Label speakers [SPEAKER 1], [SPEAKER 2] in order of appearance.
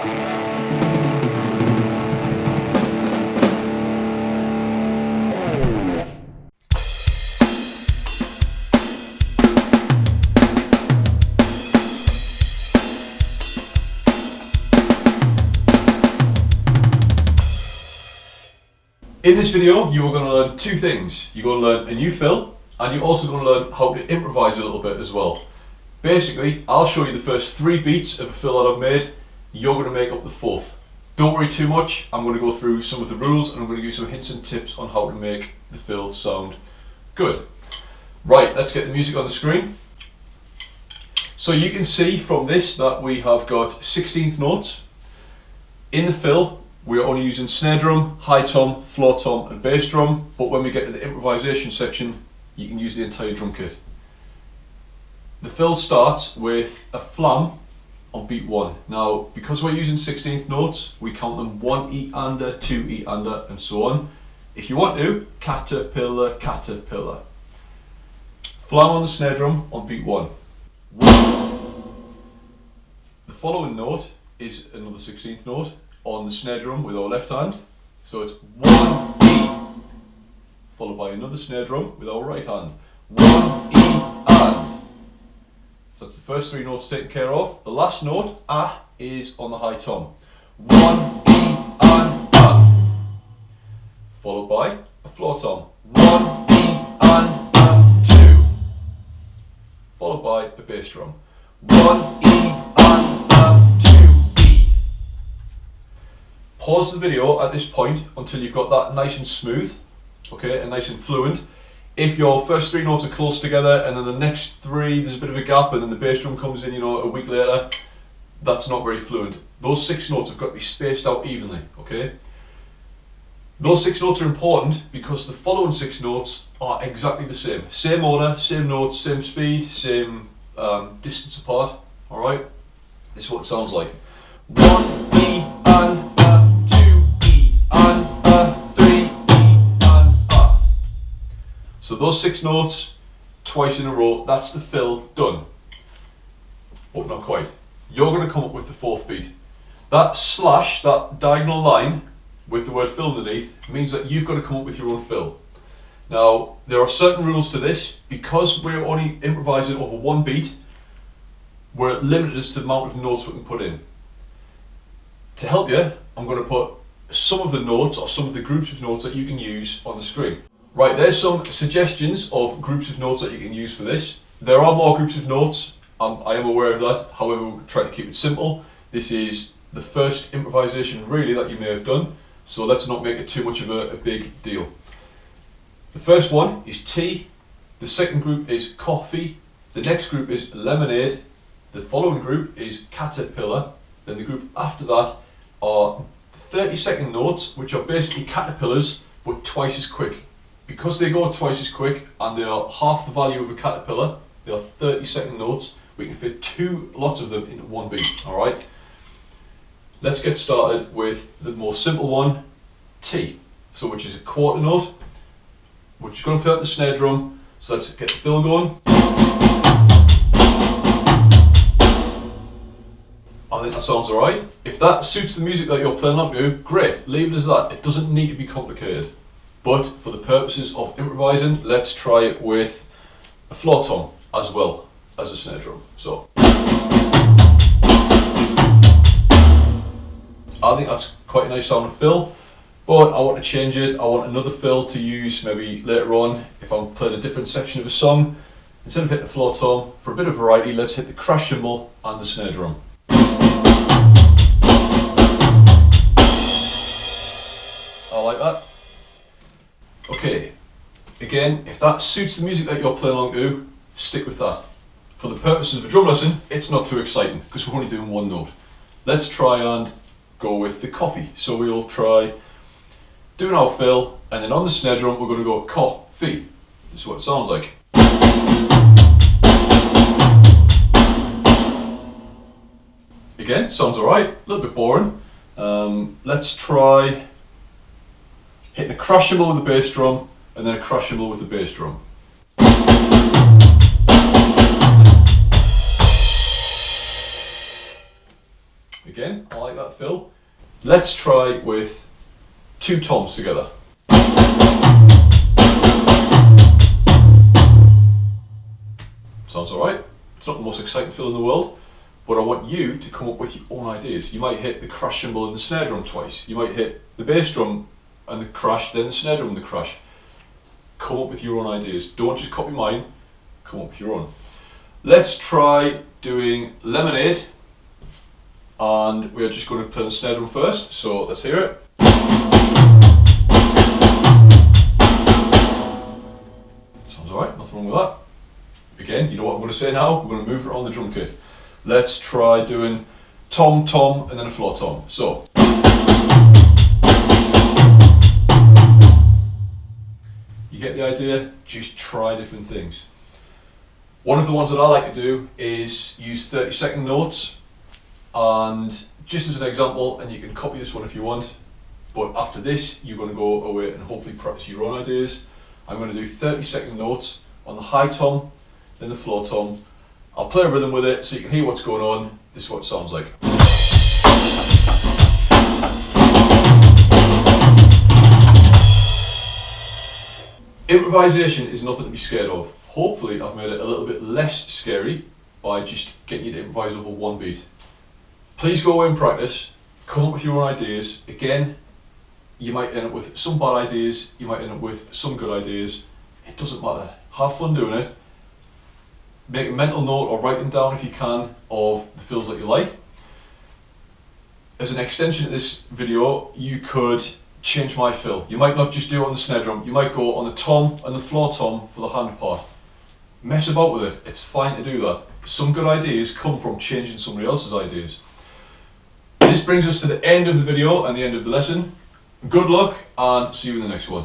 [SPEAKER 1] In this video, you are going to learn two things. You're going to learn a new fill, and you're also going to learn how to improvise a little bit as well. Basically, I'll show you the first 3 beats of a fill that I've made. You're going to make up the 4th. Don't worry too much. I'm going to go through some of the rules and I'm going to give you some hints and tips on how to make the fill sound good. Right, let's get the music on the screen. So you can see from this that we have got 16th notes. In the fill, we're only using snare drum, high tom, floor tom and bass drum, but when we get to the improvisation section, you can use the entire drum kit. The fill starts with a flam on beat 1. Now, because we're using 16th notes, we count them 1 E-ander, 2 E-ander and so on. If you want to, caterpillar, caterpillar. Flam on the snare drum on beat 1. The following note is another 16th note on the snare drum with our left hand. So it's 1 E, followed by another snare drum with our right hand. 1 E and. So that's the first 3 notes taken care of. The last note, A, is on the high tom. 1 E and A, followed by a floor tom. 1 E and A, 2, followed by a bass drum. 1 E and A, 2 E. Pause the video at this point until you've got that nice and smooth, okay, and nice and fluent. If your first 3 notes are close together and then the next 3 there's a bit of a gap and then the bass drum comes in, a week later, that's not very fluent. Those 6 notes have got to be spaced out evenly, okay? Those 6 notes are important because the following 6 notes are exactly the same. Same order, same notes, same speed, same distance apart, alright? This is what it sounds like. 1 E and A, 2 E and A, 3 E and A. So those 6 notes, twice in a row, that's the fill done. But not quite. You're going to come up with the 4th beat. That slash, that diagonal line with the word fill underneath, means that you've got to come up with your own fill. Now, there are certain rules to this. Because we're only improvising over 1 beat, we're limited as to the amount of notes we can put in. To help you, I'm going to put some of the notes or some of the groups of notes that you can use on the screen. Right, there's some suggestions of groups of notes that you can use for this. There are more groups of notes, I am aware of that, however we're trying to keep it simple. This is the first improvisation really that you may have done, so let's not make it too much of a big deal. The first one is tea, the second group is coffee, the next group is lemonade, the following group is caterpillar, then the group after that are 30-second notes, which are basically caterpillars but twice as quick. Because they go twice as quick and they are half the value of a caterpillar, they are 30-second notes, we can fit 2 lots of them into 1 beat, alright? Let's get started with the more simple one, T. So which is a quarter note, which is going to play out the snare drum, so let's get the fill going. I think that sounds alright. If that suits the music that you're playing along to, great, leave it as that. It doesn't need to be complicated. But for the purposes of improvising, let's try it with a floor tom as well as a snare drum. So I think that's quite a nice sound of fill, but I want to change it. I want another fill to use maybe later on if I'm playing a different section of a song. Instead of hitting the floor tom, for a bit of variety, let's hit the crash cymbal and the snare drum. I like that. Okay, again, if that suits the music that you're playing along to, stick with that. For the purposes of a drum lesson, it's not too exciting because we're only doing 1 note. Let's try and go with the coffee. So we'll try doing our fill, and then on the snare drum we're going to go coffee. This is what it sounds like. Again, sounds alright, a little bit boring. Let's try hitting a crash cymbal with the bass drum and then a crash cymbal with the bass drum. Again, I like that fill. Let's try with 2 toms together. Sounds alright. It's not the most exciting fill in the world, but I want you to come up with your own ideas. You might hit the crash cymbal and the snare drum twice. You might hit the bass drum and the crash, then the snare drum and the crash. Come up with your own ideas. Don't just copy mine, come up with your own. Let's try doing Lemonade, and we're just going to play the snare drum first, so let's hear it. Sounds alright, nothing wrong with that. Again, you know what I'm going to say now, we're going to move it on the drum kit. Let's try doing tom, tom, and then a floor tom. So. You get the idea, just try different things. One of the ones that I like to do is use 30-second notes, and just as an example, and you can copy this one if you want, but after this you're going to go away and hopefully practice your own ideas. I'm going to do 30-second notes on the high tom, then the floor tom. I'll play a rhythm with it so you can hear what's going on. This is what it sounds like. Improvisation is nothing to be scared of. Hopefully I've made it a little bit less scary by just getting you to improvise over one beat. Please go away and practice, come up with your own ideas. Again, you might end up with some bad ideas, you might end up with some good ideas. It doesn't matter. Have fun doing it. Make a mental note or write them down if you can of the fills that you like. As an extension of this video, you could change my fill. You might not just do it on the snare drum, you might go on the tom and the floor tom for the hand part. Mess about with it, it's fine to do that. Some good ideas come from changing somebody else's ideas. This brings us to the end of the video and the end of the lesson. Good luck and see you in the next one.